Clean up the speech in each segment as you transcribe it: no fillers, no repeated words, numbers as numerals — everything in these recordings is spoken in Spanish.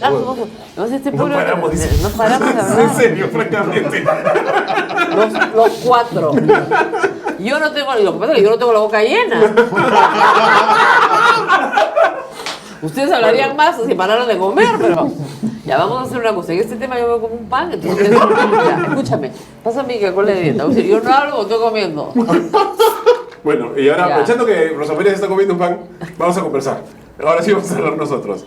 No, este pueblo, paramos, dice. no paramos de En hablar. serio, francamente. Los cuatro. Yo no tengo, lo que pasa es que yo no tengo la boca llena. Ustedes hablarían más si pararan de comer, pero ya vamos a hacer una cosa. En este tema yo veo como un pan, entonces ya, escúchame, pásame mi Coca-Cola de dieta. Yo no hablo porque estoy comiendo. Bueno, y ahora, Ya. aprovechando que Rosa María se está comiendo un pan, vamos a conversar. Ahora sí vamos a hablar nosotros.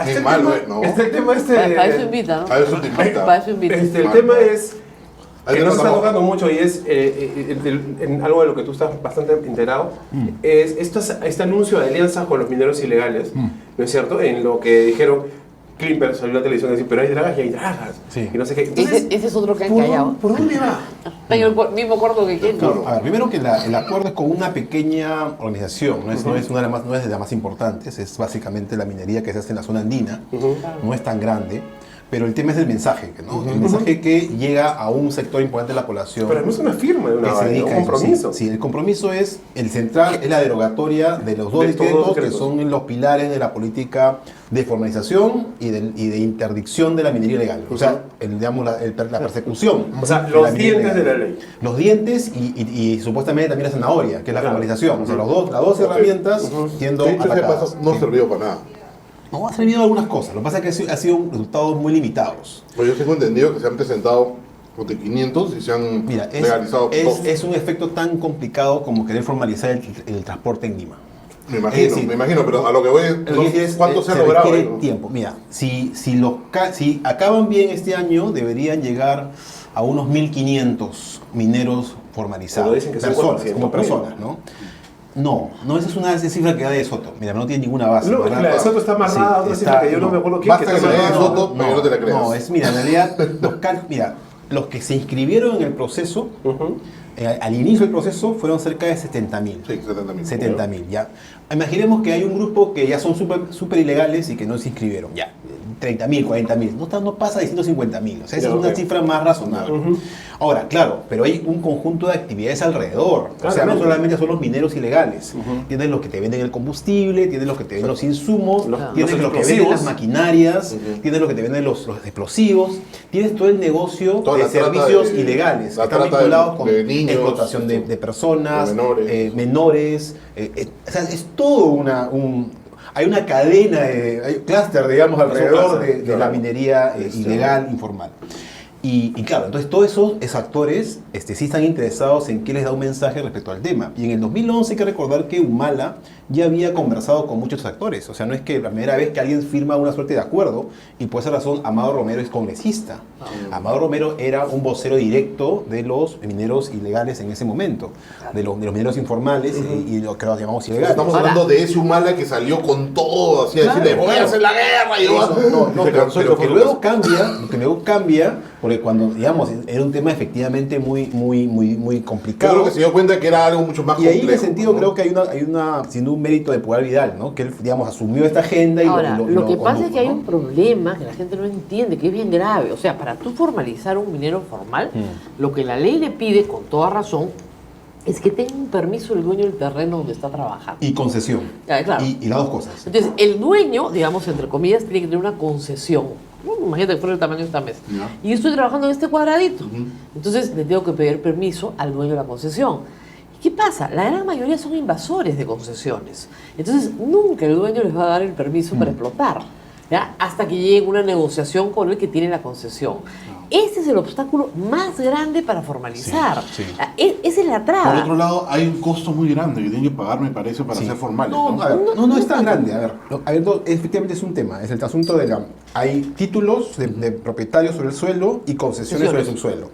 Qué malo es, ¿no? El tema Para eso invita, ¿no? A eso te invita. Para eso invita. el tema es Ahí que no nos está estamos. tocando mucho y es en algo de lo que tú estás bastante enterado, es este anuncio de alianzas con los mineros ilegales, ¿no es cierto? En lo que dijeron, Klimper salió a la televisión y decir, pero hay dragas y hay dragas. Sí. Y no sé qué. Entonces, Ese es otro que han ¿por, callado. ¿por dónde va? Está en el mismo cuarto que Kenny. Claro, a ver, primero que el acuerdo es con una pequeña organización, no es una no es de las más importantes, es básicamente la minería que se hace en la zona andina, no es tan grande, pero el tema es el mensaje, ¿no? El mensaje que llega a un sector importante de la población. Pero no es una firma de una que se vaina, dedica un a eso, compromiso. sí, el compromiso es, el central es la derogatoria de los dos De todos los decretos que decretos. son los pilares de la política de formalización y de interdicción de la minería ilegal. O sea, digamos, la persecución. O sea, de los la minería dientes de ilegal. la ley. Los dientes y supuestamente también la zanahoria, que es la Claro. formalización. O sea, las dos herramientas siendo Dicho sea de atacadas. paso, no Sí. sirvió para nada. No, ha servido algunas cosas. Lo que pasa es que ha sido resultados muy limitados. Pues yo tengo entendido que se han presentado de 500 y se han Mira, legalizado dos. es un efecto tan complicado como querer formalizar el transporte en Lima. Me imagino, es decir, me imagino, pero a lo que voy es, Lo que quiero decir es, ¿cuánto se ha se logrado? requiere tiempo. Mira, si acaban bien este año, deberían llegar a unos 1.500 mineros formalizados. Pero dicen que son personas, 400.000. como personas, ¿no? No, esa es una cifra que da de Soto. Mira, no tiene ninguna base. No, es que la de Soto está amarrada a otra cifra que yo no me acuerdo quién. Basta que está se le dé amarrada. Soto, pero no te la creas. No, mira, en realidad, los que se inscribieron en el proceso, al inicio del proceso, fueron cerca de 70.000. Sí, 70.000. 70.000, ya. Imaginemos que hay un grupo que ya son súper ilegales y que no se inscribieron, ya. 30.000, 40.000, no pasa de 150.000, o sea, esa Ya, es una ok. cifra más razonable. Ahora, claro, pero hay un conjunto de actividades alrededor, o sea, no Claramente. solamente son los mineros ilegales, tienes los que te venden el combustible, tienes los que te venden los insumos, tienes los los que venden explosivos. las maquinarias, tienes los que te venden los explosivos, tienes todo el negocio Toda de la trata servicios de- ilegales, la que están trata vinculados de con niños, explotación de personas, de menores. menores, o sea, es todo hay una cadena, hay un clúster, digamos, alrededor de claro. la minería ilegal, informal. Y claro, entonces todos esos actores sí están interesados en qué les da un mensaje respecto al tema. Y en el 2011 hay que recordar que Humala ya había conversado con muchos actores. O sea, no es que la primera vez que alguien firma una suerte de acuerdo, y por esa razón Amado Romero es congresista. Amado Romero era un vocero directo de los mineros ilegales en ese momento, de los mineros informales y lo que los llamamos ilegales. Estamos hablando de ese Humala que salió con todo, así a Claro, decirle, voy a claro. hacer la guerra. Y No, se cansó y pero se que fue. luego cambia, porque cuando, digamos, era un tema efectivamente muy Yo complicado. creo que se dio cuenta que era algo mucho más Y complejo. ahí en ese sentido ¿no? creo que hay siendo un mérito de Puebla Vidal, ¿no? Que él, digamos, asumió esta agenda y Ahora, lo que pasa es condujo, que hay ¿no? un problema que la gente no entiende, que es bien grave. O sea, para tú formalizar un minero formal, lo que la ley le pide, con toda razón, es que tenga un permiso el dueño del terreno donde está trabajando. Y concesión. Claro. Y las dos cosas. Entonces, el dueño, digamos, entre comillas, tiene que tener una concesión. Imagínate que fuera el tamaño de esta mesa. Ya. Y yo estoy trabajando en este cuadradito. Entonces, le tengo que pedir permiso al dueño de la concesión. ¿Y qué pasa? La gran mayoría son invasores de concesiones. Entonces, nunca el dueño les va a dar el permiso para explotar, ¿ya? Hasta que llegue una negociación con el que tiene la concesión. Ese es el obstáculo más grande para formalizar. Sí, sí. Esa es la traba. Por otro lado, hay un costo muy grande que tienen que pagar, me parece, para Sí. ser formales. No, ¿no? a ver, no es tan grande. A ver, efectivamente es un tema. Es el asunto de hay títulos de propietarios sobre el suelo y concesiones sobre el subsuelo.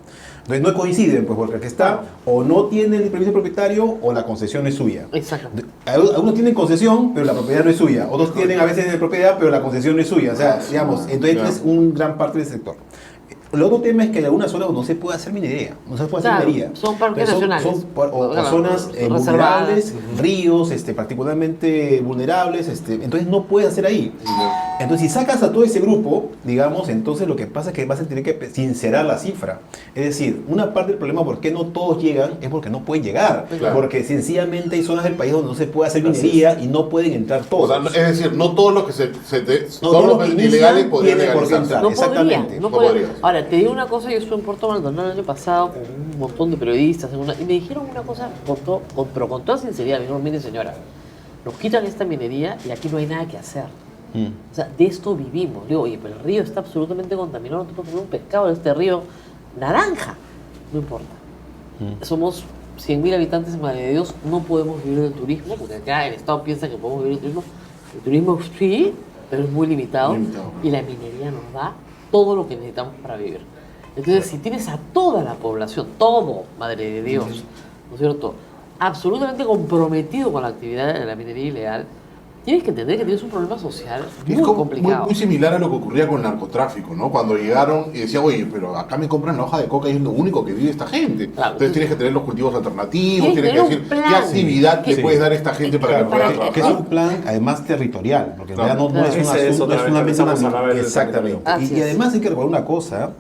Entonces no coinciden, pues, porque el que está o no tiene el permiso propietario o la concesión es suya. Exacto. Algunos tienen concesión, pero la propiedad no es suya. Otros tienen a veces de propiedad, pero la concesión no es suya. O sea, digamos, entonces Claro. es una gran parte del sector. el otro tema es que hay algunas zonas donde no se puede hacer minería, no se puede hacer Claro, minería. son parques Entonces, nacionales. o Claro, zonas reservadas. vulnerables, ríos, particularmente vulnerables, entonces no puedes hacer ahí. Entonces, si sacas a todo ese grupo, digamos, entonces lo que pasa es que vas a tener que sincerar la cifra. Es decir, una parte del problema por qué no todos llegan es porque no pueden llegar. Claro. Porque sencillamente hay zonas del país donde no se puede hacer minería y no pueden entrar O todos. sea, es decir, no todos los que No, todos los que ilegales inician podrían tienen por qué legalizarse. entrar. No Exactamente. podría, no No podría. podrías. Ahora, te digo una cosa, yo estuve en Puerto Maldonado el año pasado con un montón de periodistas y me dijeron una cosa, pero con toda sinceridad, me dijeron, mire señora, nos quitan esta minería y aquí no hay nada que hacer. O sea, de esto vivimos. Digo, oye, pero el río está absolutamente contaminado, no te puedes comer un pescado de este río naranja. No importa. Somos 100.000 habitantes en Madre de Dios, no podemos vivir del turismo, porque acá el Estado piensa que podemos vivir del turismo. El turismo sí, pero es muy limitado. Y la minería nos da todo lo que necesitamos para vivir. Entonces, si tienes a toda la población, todo, Madre de Dios, ¿no es cierto?, absolutamente comprometido con la actividad de la minería ilegal, tienes que entender que tienes un problema social Es muy como complicado. muy similar a lo que ocurría con el narcotráfico, ¿no? Cuando llegaron y decían, oye, pero acá me compran la hoja de coca y es lo único que vive esta gente. Claro. Entonces tienes que tener los cultivos alternativos, Tienes tienes que que tener decir un qué plan. actividad le Sí. puedes dar a esta gente para que pueda que- trabajar. Que es un plan, además, territorial, porque en Claro. realidad no es un Ese es asunto, otra no es vez, solamente empezamos a hablar del exactamente. territorio. Así Y es. además hay que recordar una cosa,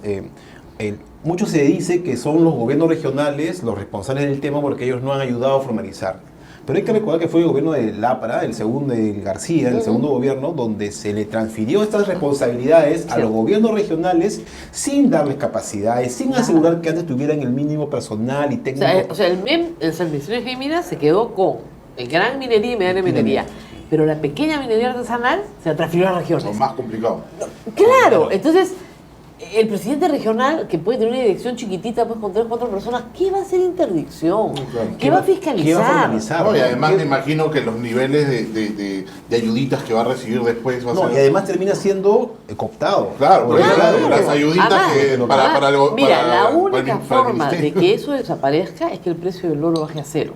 mucho se dice que son los gobiernos regionales los responsables del tema porque ellos no han ayudado a formalizar. Pero hay que recordar que fue el gobierno de Lápara, el segundo de García, el segundo gobierno, donde se le transfirió estas responsabilidades a los gobiernos regionales sin darles capacidades, sin asegurar que antes tuvieran el mínimo personal y técnico. O sea, el MEM, el Servicio de Géminas, se quedó con el gran minería y mediana minería. Pero la pequeña minería artesanal se la transfirió a las regiones. Lo más complicado. Claro, entonces el presidente regional, que puede tener una dirección chiquitita, pues con 3 o 4 personas, ¿qué va a hacer interdicción? ¿Qué va a fiscalizar? ¿Qué va a formalizar? No, y además ¿Qué- me imagino que los niveles de ayuditas que va a recibir después va a No, ser... y además termina siendo cooptado. Claro, porque Claro. las ayuditas Además, que para el mira, la para el- única para el forma de ministerio. que eso desaparezca es que el precio del oro baje a cero,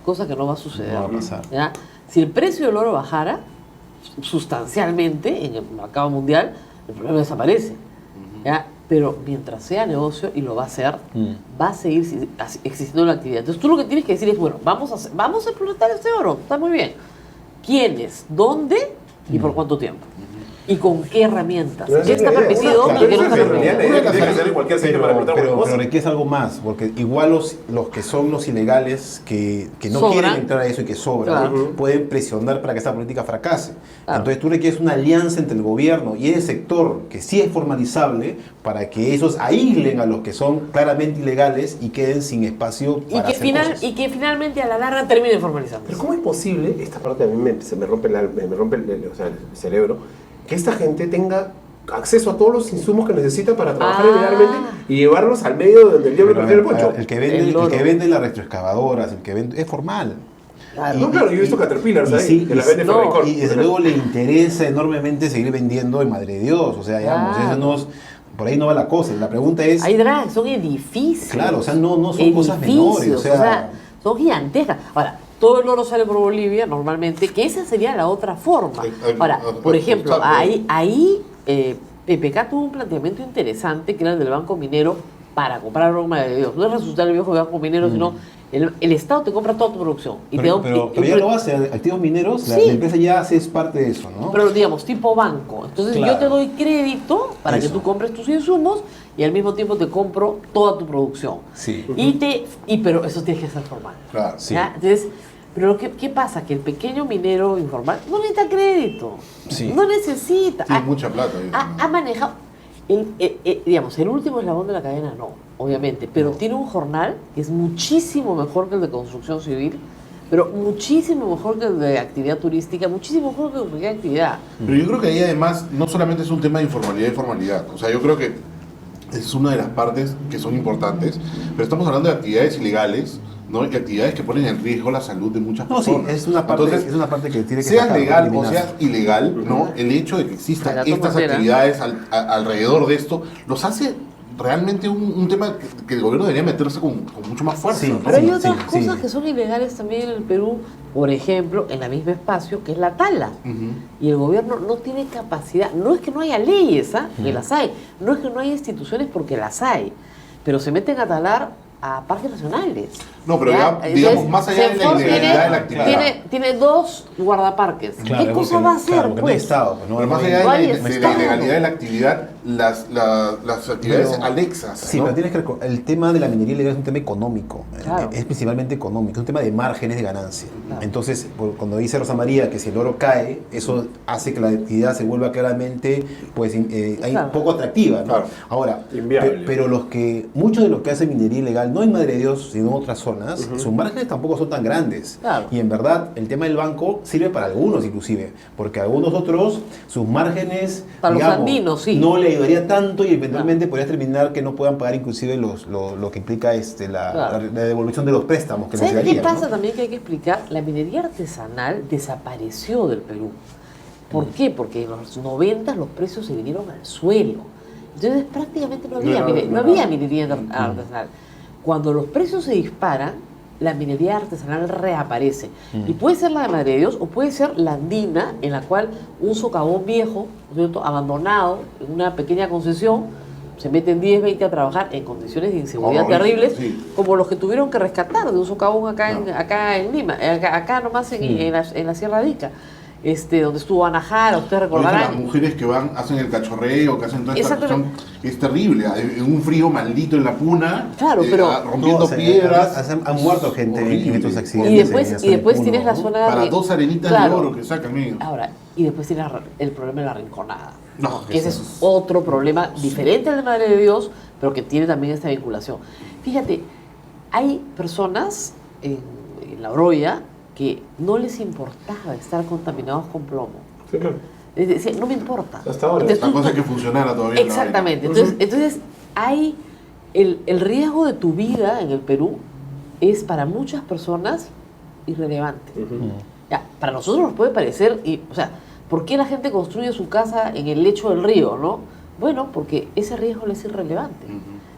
cosa que no va a suceder. No va a pasar. ¿Ya? Si el precio del oro bajara sustancialmente en el mercado mundial, el problema desaparece. ¿Ya? Pero mientras sea negocio, y lo va a hacer, va a seguir existiendo la actividad. Entonces tú lo que tienes que decir es, bueno, vamos a explotar este oro, está muy bien. ¿Quiénes? ¿Dónde? ¿Y por cuánto tiempo? ¿Y con qué herramientas? No, ¿Qué está esa es la idea. permitido Claro, y qué no esa está es la idea. permitido? La idea que tiene que hacer en cualquier sitio para explotar cualquier pero cosa. requiere algo más, porque igual los que son los ilegales, que no Sobran. quieren entrar a eso y que sobran, Claro. pueden presionar para que esa política fracase. Claro. Entonces tú requieres una alianza entre el gobierno y el sector que sí es formalizable para que esos aíslen a los que son claramente ilegales y queden sin espacio Y para que, hacer cosas. y que finalmente a la larga termine formalizando. Pero ¿cómo es posible, esta parte a mí se me rompe, me rompe o sea, el cerebro, que esta gente tenga acceso a todos los insumos que necesita para trabajar ilegalmente y llevarlos al medio donde el diablo Pero, prefiere el poncho? el que El vende, el oro. que vende las retroexcavadoras, el que vende, es formal. Claro. No, claro, yo he visto Caterpillars y ahí, sí, que las y- vende no, Ferricor. Y desde luego le interesa enormemente seguir vendiendo en Madre de Dios. O sea, digamos, Claro. eso no es- por ahí no va la cosa. La pregunta es, Hay drag, son edificios. claro, o sea, no son cosas menores. O sea, son gigantescas. Ahora, todo el oro sale por Bolivia normalmente, que esa sería la otra forma. Ahora, por ejemplo, ahí PPK tuvo un planteamiento interesante que era el del Banco Minero para comprar oro en Madre de Dios. No es resucitar el viejo Banco Minero, sino el Estado te compra toda tu producción. Y te da pero ya lo hace, activos mineros, la Sí. empresa ya hace parte de eso, ¿no? Pero digamos, tipo banco. Entonces Claro. yo te doy crédito para que Eso. tú compres tus insumos y al mismo tiempo te compro toda tu producción. Sí. Pero eso tienes que ser formal. Claro. Sí. ¿Ya? Entonces, pero ¿qué pasa? Que el pequeño minero informal no necesita crédito. Sí. No necesita. Tiene mucha plata. Ha manejado. Digamos, el último eslabón de la cadena no, obviamente, pero tiene un jornal que es muchísimo mejor que el de construcción civil, pero muchísimo mejor que el de actividad turística, muchísimo mejor que cualquier actividad. Pero yo creo que ahí además no solamente es un tema de informalidad y formalidad. O sea, yo creo que es una de las partes que son importantes, pero estamos hablando de actividades ilegales, ¿no? Y actividades que ponen en riesgo la salud de muchas No, sí, personas. es una parte, Entonces, es una parte que tiene que sea sacar, legal o eliminar. sea ilegal, ¿no? El hecho de que existan La estas tomatera. actividades alrededor de esto los hace realmente un tema que el gobierno debería meterse con mucho más fuerza. Sí, ¿no? Pero hay Sí, otras sí, cosas sí. que son ilegales también en el Perú, por ejemplo, en el mismo espacio, que es la tala. Y el gobierno no tiene capacidad, no es que no haya leyes, que las hay, no es que no haya instituciones porque las hay, pero se meten a talar a parques nacionales. No, pero ya, digamos, Entonces, más allá de la Senfor ilegalidad de la actividad. tiene 2 guardaparques. Claro, ¿Qué cosa porque- va a hacer, claro, porque no hay pues? Estado, pues, no, Pero más no hay- allá no hay de la Estado. ilegalidad de la actividad, las actividades Pero- anexas. Sí, ¿no? pero tienes que el tema de la minería ilegal es un tema económico, Claro. es principalmente económico, es un tema de márgenes de ganancia. Claro. Entonces, cuando dice Rosa María que si el oro cae, eso hace que la actividad se vuelva claramente pues, Claro. poco atractiva, ¿no? Claro. Ahora, Inviable. pero muchos de los que hacen minería ilegal, no en Madre de Dios, sino en otras zonas, sus márgenes tampoco son tan grandes. Claro. Y en verdad, el tema del banco sirve para algunos inclusive, porque algunos otros, sus márgenes, Para los andinos, sí. no le ayudaría tanto y eventualmente podría terminar que no puedan pagar inclusive lo que implica Claro. la devolución de los préstamos que les ¿Sabes qué darían, pasa ¿no? también que hay que explicar? La minería artesanal desapareció del Perú. ¿Por qué? Porque en los 90 los precios se vinieron al suelo. Entonces prácticamente no había minería artesanal. Cuando los precios se disparan, la minería artesanal reaparece. Y puede ser la de Madre de Dios o puede ser la andina, en la cual un socavón viejo, ¿no es cierto?, abandonado en una pequeña concesión, se meten 10, 20 a trabajar en condiciones de inseguridad Horrible, terribles, sí. como los que tuvieron que rescatar de un socavón acá en Lima, acá nomás en la Sierra de Ica, donde estuvo Ana Jara, ustedes Ahorita recordarán. las mujeres que van, hacen el cachorreo, que hacen toda esta cuestión, Exactamente. es terrible. Hay un frío maldito en la puna, Claro, pero- rompiendo No, o sea, piedras. han muerto gente Horrible. en estos Y accidentes. después en tienes la Puno, ¿no? zona Para de- 2 arenitas Claro. de oro que sacan ellos. Ahora, y después tienes el problema de la rinconada. No, Que ese es otro problema diferente al de Madre de Dios, pero que tiene también esta vinculación. Fíjate, hay personas en La Oroya que no les importaba estar contaminados con plomo. Sí, claro. Es decir, no me importa. Hasta ahora. Entonces, La tú- cosa es que funcionara todavía. Exactamente. la vaina. Entonces hay el riesgo de tu vida en el Perú es para muchas personas irrelevante. Ya, para nosotros nos puede parecer, o sea, ¿por qué la gente construye su casa en el lecho del río, no? Bueno, porque ese riesgo le es irrelevante.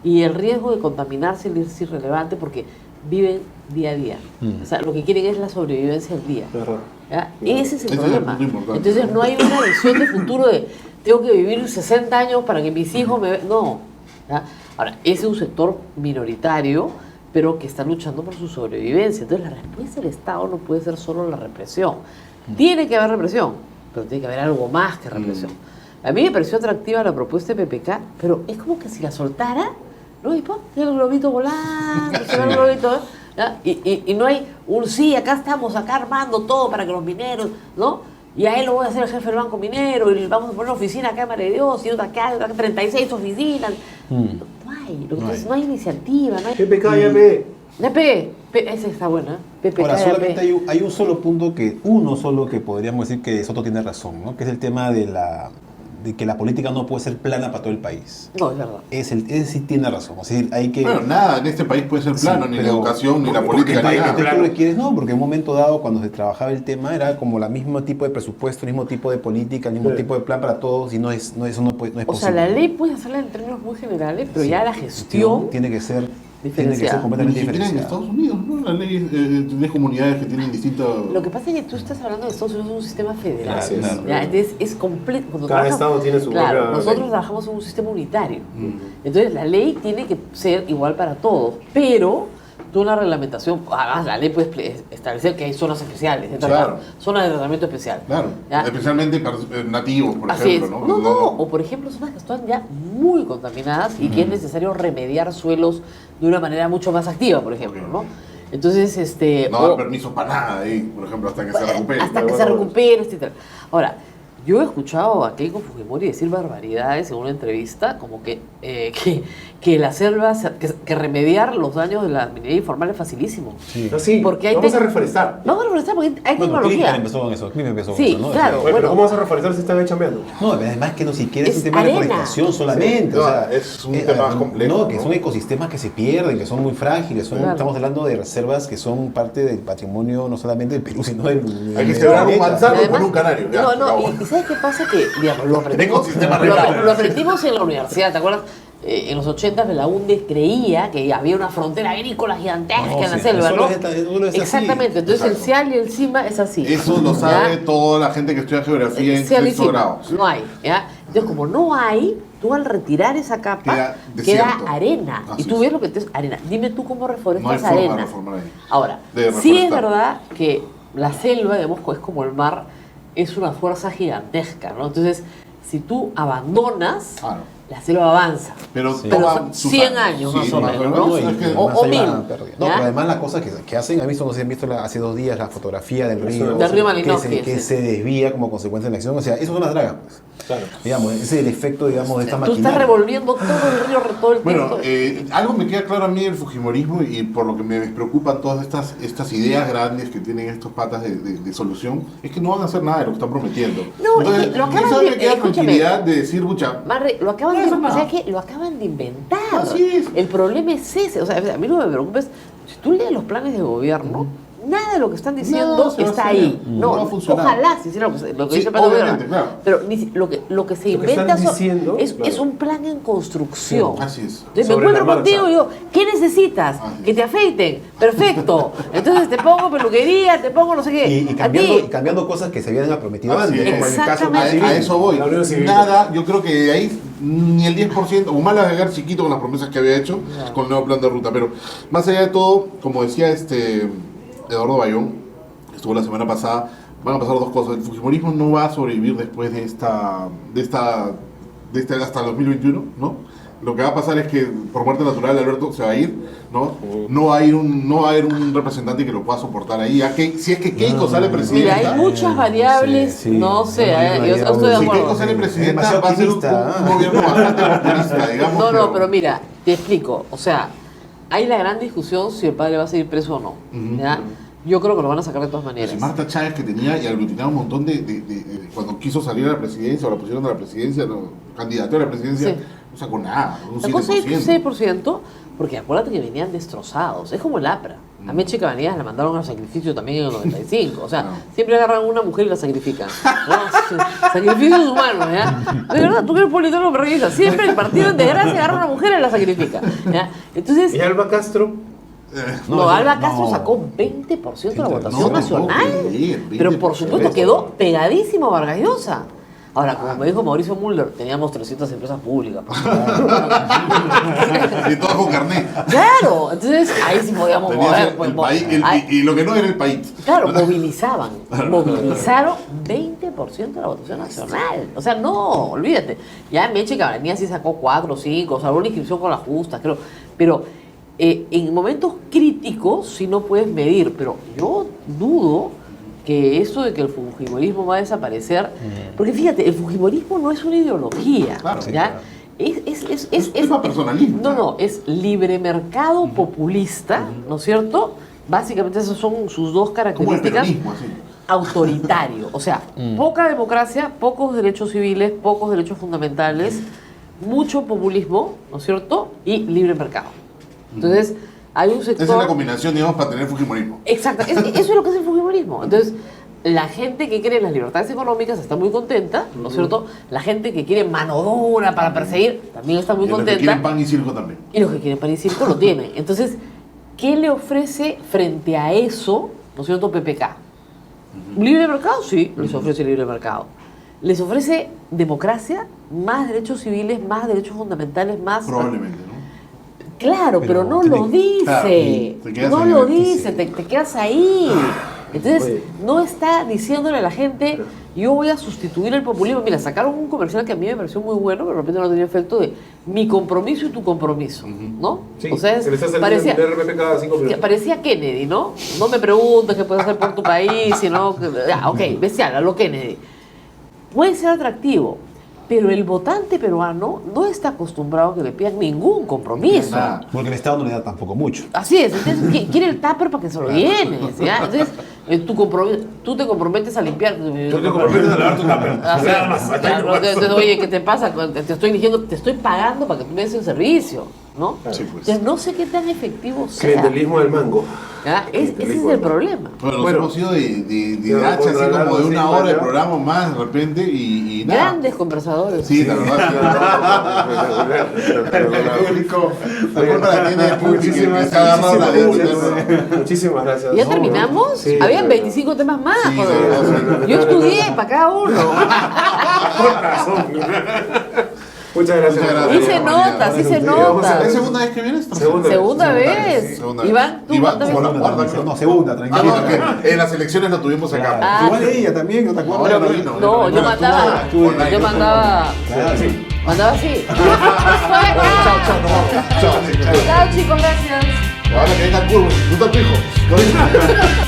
Y el riesgo de contaminarse le es irrelevante porque viven día a día. O sea, lo que quieren es la sobrevivencia del día. Ajá. ¿Ya? Ese es el Ese es el problema. punto importante. Entonces no hay una visión de futuro de tengo que vivir 60 años para que mis hijos me vean. No. ¿Ya? Ahora, ese es un sector minoritario, pero que está luchando por su sobrevivencia. Entonces la respuesta del Estado no puede ser solo la represión. Tiene que haber represión, pero tiene que haber algo más que represión. A mí me pareció atractiva la propuesta de PPK, pero es como que si la soltara, ¿no? Y el globito volando, se ve el globito, ¿ya? Y no hay un sí, acá estamos, acá armando todo para que los mineros, ¿no? Y a él lo voy a hacer el jefe del Banco Minero, y vamos a poner una oficina acá en Madre de Dios, y otra acá, 36 oficinas. No hay, no hay iniciativa, no hay... PPK, llame. Esa está buena, PPK. Ahora, solamente hay un solo punto uno solo que podríamos decir que Soto tiene razón, ¿no? Que es el tema de que la política no puede ser plana para todo el país. No, es verdad. Ese sí tiene razón. Es decir, hay que... Bueno, nada en este país puede ser plano, Sí, ni la pero- educación, ni la porque política, ni nada. tú requieres, no, porque en un momento dado, cuando se trabajaba el tema, era como el mismo tipo de presupuesto, el mismo tipo de política, el mismo Sí. tipo de plan para todos, y eso no es O sea, posible. la ley puedes hacerla en términos muy generales, pero ya la gestión... tiene que ser diferenciada. Ni completamente siquiera en diferenciada. Estados Unidos, ¿no? La ley, tienes comunidades que tienen distintos... Lo que pasa es que tú estás hablando de Estados Unidos, es un sistema federal. Así es. Claro. Ya, entonces es completo. Cuando Cada trabajas- estado tiene su Claro, propia nosotros ley. trabajamos en un sistema unitario. Entonces la ley tiene que ser igual para todos, pero tú en la reglamentación, además la ley puede establecer que hay zonas especiales, Claro. zonas de tratamiento especial. Claro, ¿Ya? especialmente nativos, por Así ejemplo, es. ¿no? No, o por ejemplo, zonas que están ya muy contaminadas y que es necesario remediar suelos de una manera mucho más activa, por ejemplo, ¿no? Entonces, No dar permiso para nada ahí, por ejemplo, hasta que se recupere. hasta que se recupere, etc. Ahora, yo he escuchado a Keiko Fujimori decir barbaridades en una entrevista, como que la selva, que remediar los daños de la minería informal es facilísimo. Sí. No, sí, Porque hay vamos a tec- reforestar. Vamos a reforestar porque hay Bueno, Clinton tecnología. empezó con eso. Clinton empezó Sí, con eso, ¿no? claro. Oye, pero bueno. ¿cómo vas a reforestar si están ahí chambeando? No, además que no siquiera es Es un tema de arena. deforestación solamente. Sí. o sea, No, es un tema más complejo, No, que ¿no? son ecosistemas que se pierden, que son muy frágiles. Claro. Estamos hablando de reservas que son parte del patrimonio no solamente del Perú, sino del Hay que del sembrar un planeta. manzano Además- con un canario. Ya, no, se acabó. y ¿sabes qué pasa? Que digamos, lo aprendimos, Ecosistema lo arreglado. aprendimos en la universidad, ¿te acuerdas? en los 80 Belaúnde creía que había una frontera agrícola gigantesca No, en la sí, selva, eso ¿no? solo es así. Exactamente, entonces Exacto. el CIAL y el CIMA es así. Eso lo ¿ya? sabe toda la gente que estudia geografía en CIAL y sexto CIMA, grado. ¿sí? no hay, ¿ya? Entonces como no hay, tú al retirar esa capa Queda queda desierto. arena, Así y tú es. ves lo que te es arena. Dime tú cómo No hay reforestas forma de arena. reformar ahí. Ahora, De sí es reforestar. verdad que la selva, digamos, es como el mar, es una fuerza gigantesca, ¿no? Entonces, si tú abandonas, Claro. la selva avanza. Pero, Pero toma son sus 100 años. años Sí, más o más menos, o ¿no? menos. Es que- O- más allá, 1000, pérdida. ¿ya? No, pero además las cosas que hacen, no sé si han visto hace 2 días la fotografía del río, Del río que Malinovsky, que sí. se desvía como consecuencia de la acción. O sea, eso son las dragas, pues. Claro. Digamos, ese es el efecto, digamos, de esta Tú maquinaria. estás revolviendo todo el río todo el Bueno, tiempo. algo me queda claro a mí del fujimorismo y por lo que me preocupan todas estas ideas grandes que tienen estos patas de solución, es que no van a hacer nada de lo que están prometiendo. No, es que lo acaban eso de- me queda escúchame. tranquilidad de decir, mucha, Marre, lo acaban No de, pasa nada. ¿sabes qué? Lo acaban de inventar. Así es. El problema es ese. O sea, a mí no me preocupes. Si tú lees los planes de gobierno, nada de lo que están diciendo No, se va a está hacer. ahí. No va a funcionar. Ojalá se hiciera lo que Sí, dice el plan de obviamente, gobierno. claro. Pero lo que se Lo que inventa están diciendo, es claro. un plan en construcción. así es. Entonces me Sobre encuentro la contigo marcha. y digo, ¿qué necesitas? Así Que te afeiten. Perfecto. Entonces te pongo peluquería, te pongo no sé qué. Y A ti. cambiando cosas que se habían prometido Así antes, es. como en el caso Exactamente. A eso voy. La Unión Civil. Nada, yo creo que de ahí ni el 10%, o mal a llegar chiquito con las promesas que había hecho con el nuevo plan de ruta. Pero más allá de todo, como decía Eduardo Bayón, que estuvo la semana pasada, van a pasar dos cosas. El fujimorismo no va a sobrevivir después de esta hasta el 2021, ¿no? Lo que va a pasar es que por muerte natural Alberto se va a ir, ¿no? No va a haber un representante que lo pueda soportar ahí. Si es que Keiko sale Mira, presidenta. hay muchas variables, sí, sí. no sé, No, yo estoy de Si acuerdo. Keiko sale presidenta, demasiado va a ser un optimista, gobierno bastante populista, digamos. No, pero mira, te explico. O sea, hay la gran discusión si el padre va a seguir preso o no. ¿ya? Yo creo que lo van a sacar de todas maneras. Si Marta Chávez, que tenía y aglutinaba un montón cuando quiso salir a la presidencia o la pusieron a la presidencia, candidato a la presidencia, Sí. no sacó nada, un Sacó 7%. 6%, porque acuérdate que venían destrozados. Es como el APRA. A Meche Cabanillas la mandaron al sacrificio también en el 95. O sea, No. siempre agarran a una mujer y la sacrifican. ¿no? Sacrificios humanos, ¿ya? De verdad, tú que eres politólogo, me revisas. Siempre el partido en desgracia agarra a una mujer y la sacrifica. ¿ya? Entonces, Y Alba Castro, no, Alba Castro no. sacó 20% de la votación No, no nacional. puedo creer, Pero por 20%. supuesto quedó pegadísimo a Vargas Llosa. Ahora, como me dijo Mauricio Müller, teníamos 300 empresas públicas. Y todo con carnet. Claro, entonces ahí sí podíamos Tenías mover. el pues, país, ahí- y lo que no era el país. Claro, movilizaban. Movilizaron 20% de la votación nacional. O sea, no, olvídate. Ya Meche Cabanillas sí sacó 4 o 5, salvo una inscripción con las justas, creo. Pero en momentos críticos sí no puedes medir. Pero yo dudo que eso de que el fujimorismo va a desaparecer. Porque fíjate, el fujimorismo no es una ideología. Claro, sí, ¿ya? claro. Es tema personalista. No, es libre mercado populista, ¿no es cierto? Básicamente esas son sus dos Como el características. peronismo, así. Autoritario, o sea, poca democracia, pocos derechos civiles, pocos derechos fundamentales, mucho populismo, ¿no es cierto? Y libre mercado. Entonces, hay un sector... Esa es la combinación, digamos, para tener fujimorismo. Exacto, eso es lo que es el fujimorismo. Entonces, la gente que cree en las libertades económicas está muy contenta, ¿no es cierto? La gente que quiere mano dura para perseguir también está muy Y los que contenta. quieren pan y circo también. Y los que quieren pan y circo lo tienen. Entonces, ¿qué le ofrece frente a eso, ¿no es cierto, PPK? ¿Libre mercado? Sí, les ofrece libre mercado. Les ofrece democracia, más derechos civiles, más derechos fundamentales, más... Probablemente, ¿no? Claro, pero no tiene- lo dice. claro, te quedas No ahí, lo sí, dice, te quedas ahí. Entonces, Oye. no está diciéndole a la gente, yo voy a sustituir el populismo. Mira, sacaron un comercial que a mí me pareció muy bueno, pero de repente no tenía efecto de mi compromiso y tu compromiso, ¿no? sí, O sea, que le está saliendo parecía, el RPP cada 5 que minutos. parecía Kennedy, ¿no? No me preguntes qué puedes hacer por tu país, sino que, ok, bestial, a lo Kennedy. Puede ser atractivo, pero el votante peruano no está acostumbrado a que le pidan ningún compromiso. Nada. Porque el Estado no le da tampoco mucho. Así es, entonces quiere el tupper para que se lo llenes, ¿ya? Entonces, tú te comprometes a limpiar. Tú te comprometes a lavar tu tupper. Así es, Nada más. claro, entonces, oye, ¿qué te pasa? Te estoy diciendo, te estoy pagando para que tú me des el servicio. ¿no? Sí, pues. Entonces no sé qué tan efectivo sea. Clientelismo del mango. ¿Ya? Ese es el problema. Bueno, nos Bueno, hemos ido de ya hacha, así contra como de la una sí, hora de ya. programa más de repente y nada. Grandes conversadores. Sí, la verdad. El público, la culpa la tiene el público que está agarrado la de Muchísimas gracias. ¿Ya terminamos? Sí, Habían ya. 25 temas más. Sí, joder. sí. Yo estudié para cada uno. Con razón. Muchas gracias. Muchas gracias. Sí se nota, sí se nota. ¿Es segunda vez que vienes? Segunda vez. Segunda vez. Iván, tú Iván, cuéntame. por la cuarta. No, segunda, Ah, tranquilo. no, que en las elecciones lo tuvimos acá. Ah, Igual ella también, ¿no te acuerdas? Ahora no vino. No, yo mandaba. online, Yo ¿no? mandaba. Claro. Mandaba así. Chao, chao, no. Chao, chao. Chao, chicos, gracias. Ahora que venga el curvo, disfruta tu hijo.